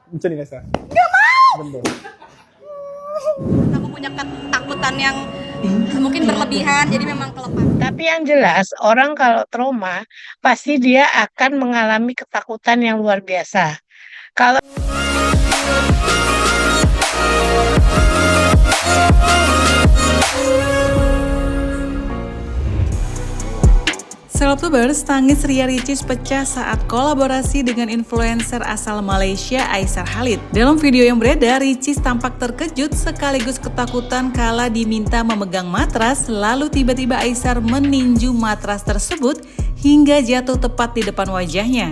Bisa nih Nesa. Bener. Aku punya ketakutan yang mungkin berlebihan, jadi memang kelepas. Tapi yang jelas, orang kalau trauma, pasti dia akan mengalami ketakutan yang luar biasa. Kalau Selebtubers, tangis Ria Ricis pecah saat kolaborasi dengan influencer asal Malaysia Aisar Khalid. Dalam video yang beredar, Ricis tampak terkejut sekaligus ketakutan kala diminta memegang matras, lalu tiba-tiba Aisar meninju matras tersebut hingga jatuh tepat di depan wajahnya.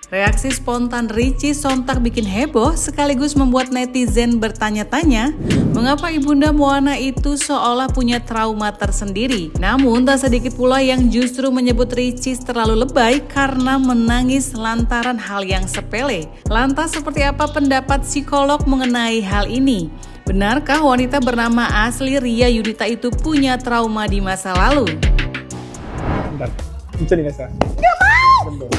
Reaksi spontan Ricis sontak bikin heboh sekaligus membuat netizen bertanya-tanya mengapa ibunda Moana itu seolah punya trauma tersendiri. Namun tak sedikit pula yang justru menyebut Ricis terlalu lebay karena menangis lantaran hal yang sepele. Lantas seperti apa pendapat psikolog mengenai hal ini? Benarkah wanita bernama asli Ria Yunita itu punya trauma di masa lalu? Bentar. Bisa nih Nesa. Gak mau! Bener.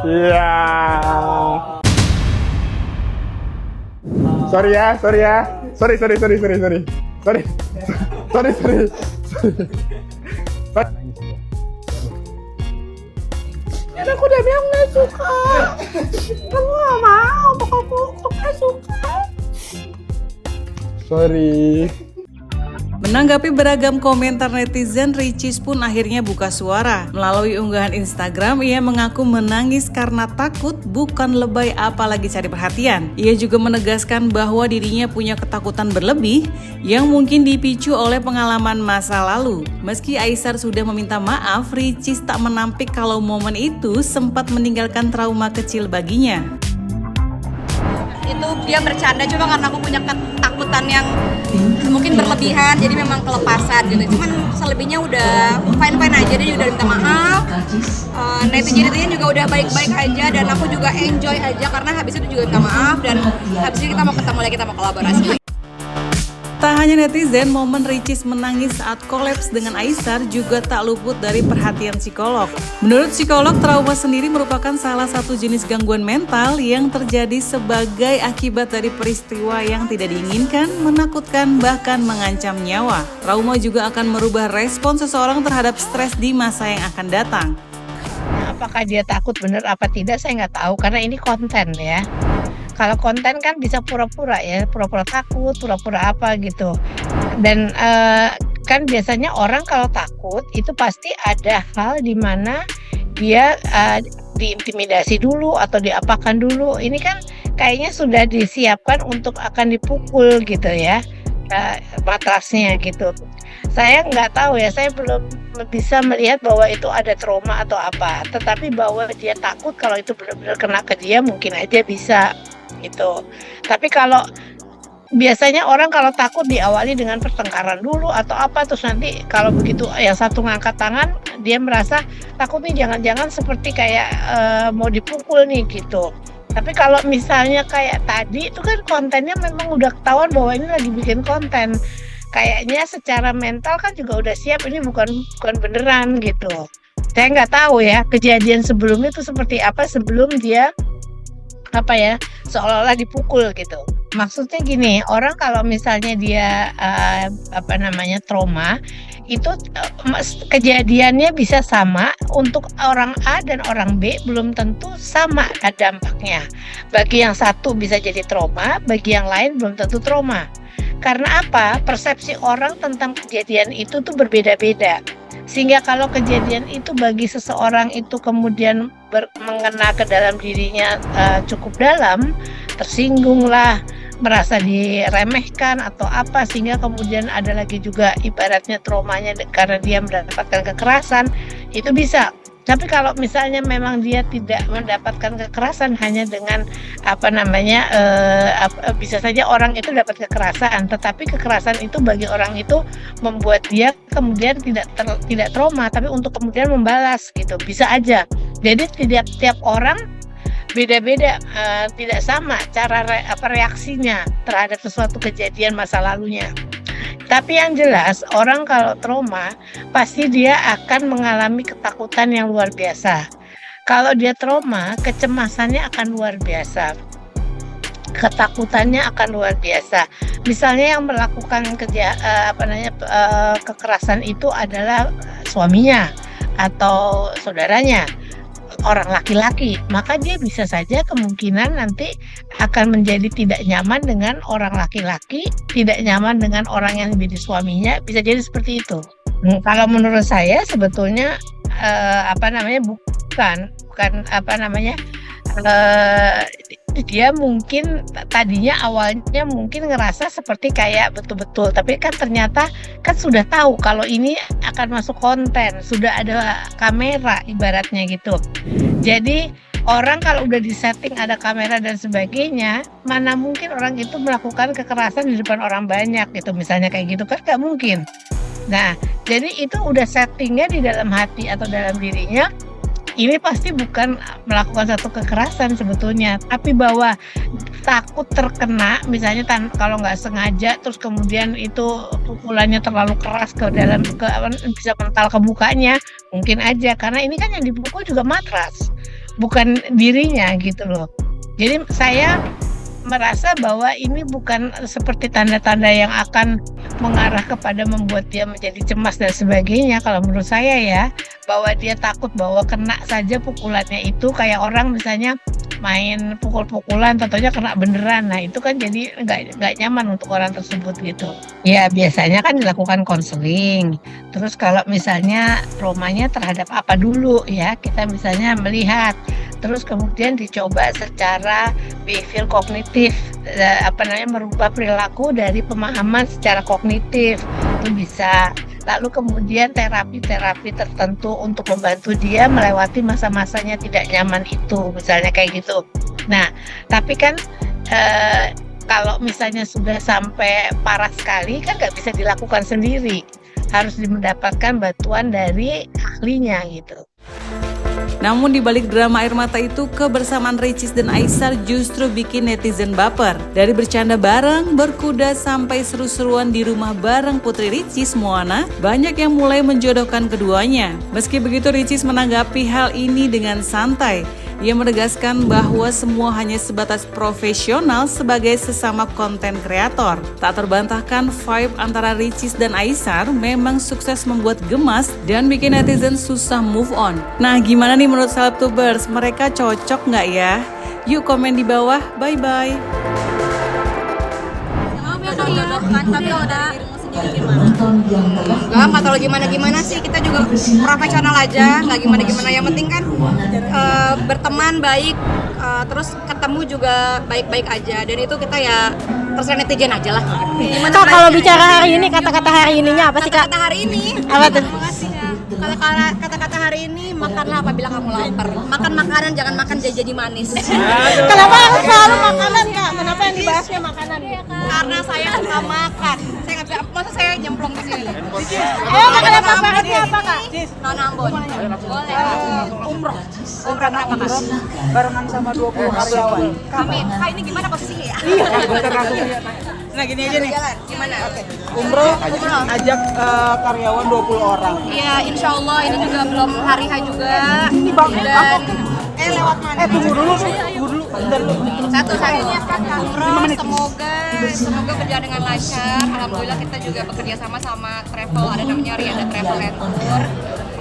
Iya. Sorry ya. Sorry. aku udah bilang nggak suka, kamu nggak mau, aku nggak suka. Sorry. Menanggapi beragam komentar netizen, Ricis pun akhirnya buka suara. Melalui unggahan Instagram, ia mengaku menangis karena takut, bukan lebay apalagi cari perhatian. Ia juga menegaskan bahwa dirinya punya ketakutan berlebih yang mungkin dipicu oleh pengalaman masa lalu. Meski Aisar sudah meminta maaf, Ricis tak menampik kalau momen itu sempat meninggalkan trauma kecil baginya. Itu dia bercanda, cuma karena aku punya ketakutan yang mungkin berlebihan, jadi memang kelepasan gitu. Cuman selebihnya udah fine aja, dia udah minta maaf. Netizen juga udah baik-baik aja, dan aku juga enjoy aja karena habis itu juga minta maaf, dan habis itu kita mau ketemu lagi, kita mau kolaborasi. Tak hanya netizen, momen Ricis menangis saat kolaps dengan Aisar juga tak luput dari perhatian psikolog. Menurut psikolog, trauma sendiri merupakan salah satu jenis gangguan mental yang terjadi sebagai akibat dari peristiwa yang tidak diinginkan, menakutkan, bahkan mengancam nyawa. Trauma juga akan merubah respon seseorang terhadap stres di masa yang akan datang. Apakah dia takut bener apa tidak, saya nggak tahu karena ini konten ya. Kalau konten kan bisa pura-pura ya, pura-pura takut, pura-pura apa gitu. Dan kan biasanya orang kalau takut itu pasti ada hal di mana dia diintimidasi dulu atau diapakan dulu. Ini kan kayaknya sudah disiapkan untuk akan dipukul gitu ya, matrasnya gitu. Saya nggak tahu ya, saya belum bisa melihat bahwa itu ada trauma atau apa. Tetapi bahwa dia takut kalau itu benar-benar kena ke dia mungkin aja bisa gitu. Tapi kalau biasanya orang kalau takut diawali dengan pertengkaran dulu atau apa, terus nanti kalau begitu yang satu ngangkat tangan dia merasa takut nih, jangan-jangan seperti kayak mau dipukul nih gitu. Tapi kalau misalnya kayak tadi itu kan kontennya memang udah ketahuan bahwa ini lagi bikin konten. Kayaknya secara mental kan juga udah siap, ini bukan beneran gitu. Saya nggak tahu ya kejadian sebelumnya itu seperti apa sebelum dia seolah-olah dipukul gitu. Maksudnya gini, orang kalau misalnya dia trauma itu kejadiannya bisa sama untuk orang A dan orang B, belum tentu sama dampaknya. Bagi yang satu bisa jadi trauma, bagi yang lain belum tentu trauma. Karena apa? Persepsi orang tentang kejadian itu tuh berbeda-beda. Sehingga kalau kejadian itu bagi seseorang itu kemudian mengena ke dalam dirinya cukup dalam, tersinggung lah, merasa diremehkan atau apa, sehingga kemudian ada lagi juga ibaratnya traumanya karena dia mendapatkan kekerasan, itu bisa. Tapi kalau misalnya memang dia tidak mendapatkan kekerasan, hanya dengan bisa saja orang itu dapat kekerasan, tetapi kekerasan itu bagi orang itu membuat dia kemudian tidak trauma, tapi untuk kemudian membalas gitu, bisa aja. Jadi tiap orang beda-beda, tidak sama cara reaksinya terhadap sesuatu kejadian masa lalunya. Tapi yang jelas orang kalau trauma pasti dia akan mengalami ketakutan yang luar biasa. Kalau dia trauma, kecemasannya akan luar biasa. Ketakutannya akan luar biasa. Misalnya yang melakukan kekerasan itu adalah suaminya atau saudaranya, orang laki-laki, maka dia bisa saja kemungkinan nanti akan menjadi tidak nyaman dengan orang laki-laki, tidak nyaman dengan orang yang menjadi suaminya, bisa jadi seperti itu. Kalau menurut saya sebetulnya dia mungkin tadinya awalnya mungkin ngerasa seperti kayak betul-betul, tapi kan ternyata kan sudah tahu kalau ini akan masuk konten, sudah ada kamera ibaratnya gitu. Jadi orang kalau udah disetting ada kamera dan sebagainya, mana mungkin orang itu melakukan kekerasan di depan orang banyak gitu, misalnya kayak gitu kan nggak mungkin. Nah, jadi itu udah settingnya di dalam hati atau dalam dirinya. Ini pasti bukan melakukan satu kekerasan sebetulnya, tapi bahwa takut terkena, misalnya kalau nggak sengaja, terus kemudian itu pukulannya terlalu keras bisa mental ke mukanya, mungkin aja karena ini kan yang dipukul juga matras, bukan dirinya gitu loh. Jadi saya merasa bahwa ini bukan seperti tanda-tanda yang akan mengarah kepada membuat dia menjadi cemas dan sebagainya. Kalau menurut saya ya, bahwa dia takut bahwa kena saja pukulannya itu kayak orang misalnya main pukul-pukulan, tentunya kena beneran. Nah itu kan jadi nggak nyaman untuk orang tersebut gitu. Ya biasanya kan dilakukan konseling. Terus kalau misalnya traumanya terhadap apa dulu ya, kita misalnya melihat. Terus kemudian dicoba secara behavior kognitif, merubah perilaku dari pemahaman secara kognitif itu bisa. Lalu kemudian terapi-terapi tertentu untuk membantu dia melewati masa-masanya tidak nyaman itu, misalnya kayak gitu. Nah, tapi kan kalau misalnya sudah sampai parah sekali kan nggak bisa dilakukan sendiri, harus mendapatkan bantuan dari ahlinya gitu. Namun di balik drama air mata itu, kebersamaan Ricis dan Aisar justru bikin netizen baper. Dari bercanda bareng, berkuda, sampai seru-seruan di rumah bareng Putri Ricis, Moana, banyak yang mulai menjodohkan keduanya. Meski begitu, Ricis menanggapi hal ini dengan santai. Ia menegaskan bahwa semua hanya sebatas profesional sebagai sesama konten kreator. Tak terbantahkan, vibe antara Ricis dan Aisar memang sukses membuat gemas dan bikin netizen susah move on. Nah, gimana nih menurut Selebtubers? Mereka cocok nggak ya? Yuk komen di bawah. Bye-bye. Tapi kalau dari dirimu sendiri gimana? Nggak terlalu gimana-gimana sih, kita juga profesional aja, nggak gimana-gimana. Yang penting kan berteman baik, terus ketemu juga baik-baik aja. Dan itu kita ya terserah netizen aja lah. Kak, kalau bicara hari ini, kata-kata hari ininya apa sih, Kak? Kata-kata hari ini, Apa tuh? terima kasih ya. Kata-kata hari ini, makanlah apabila kamu lapar. Makan makanan, jangan makan jadi manis. Kenapa harus selalu makanan, Kak? Kenapa yang dibahasnya makanan? Karena saya suka makan. Saya nggak bisa, masa saya nyemplung di sini. Makanan favoritnya apa, Kak? Non Ambon. Boleh. Umroh. Umroh berapa, Kak? Barengan sama 20 karyawan. Amin. Kak, ini gimana posisinya ya? Nah gini aja nih, Jalan. Gimana? Oke. umroh ajak karyawan 20 orang. Iya, insya Allah ini juga belum hari H juga. Dan lewat mana? Tunggu dulu. Bentar dulu. Satu umroh, semoga berjalan dengan lancar. Alhamdulillah kita juga bekerja sama travel, ada namanya Rianda Travel and Tour.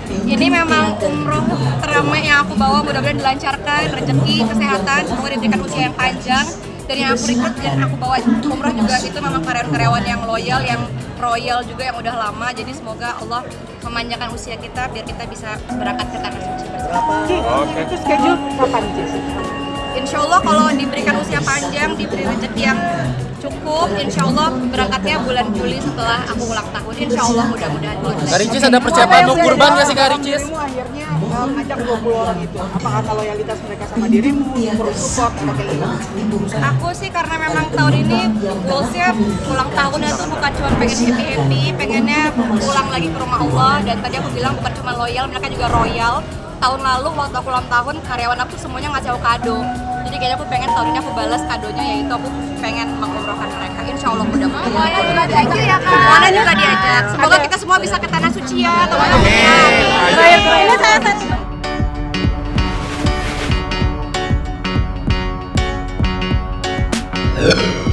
Ini memang umroh teramai yang aku bawa, mudah-mudahan dilancarkan, rezeki, kesehatan, semoga diberikan usia yang panjang. Dan yang aku rekrut dan aku bawa umroh juga itu memang karyawan-karyawan yang loyal, yang royal juga, yang udah lama. Jadi semoga Allah memanjangkan usia kita biar kita bisa berangkat ke tanah suci bersama. Itu schedule kapan, Cis? Insya Allah kalau diberikan usia panjang, diberi rezeki yang cukup, insya Allah berangkatnya bulan Juli setelah aku ulang tahun. Insya Allah mudah-mudahan. Kak Ricis ada persiapan mau kurban nggak sih Kak Ricis? Dirimu akhirnya ngajak 20 orang itu. Apa karena loyalitas mereka sama dirimu, terus support atau kayak gitu? Aku sih karena memang tahun ini goalsnya ulang tahunnya tuh bukan cuma pengen happy-happy, pengennya pulang lagi ke rumah Allah. Dan tadi aku bilang bukan cuma loyal, mereka juga royal. Tahun lalu waktu aku ulang tahun, karyawan aku semuanya ngasih aku kado. Jadi kayaknya aku pengen tahun ini aku balas kadonya, yaitu aku pengen mengumrohkan mereka. Insya Allah mudah-mudahan. Mana juga diajak. Semoga kita semua bisa ke tanah suci ya, teman-teman. Ini salah satu Ricis.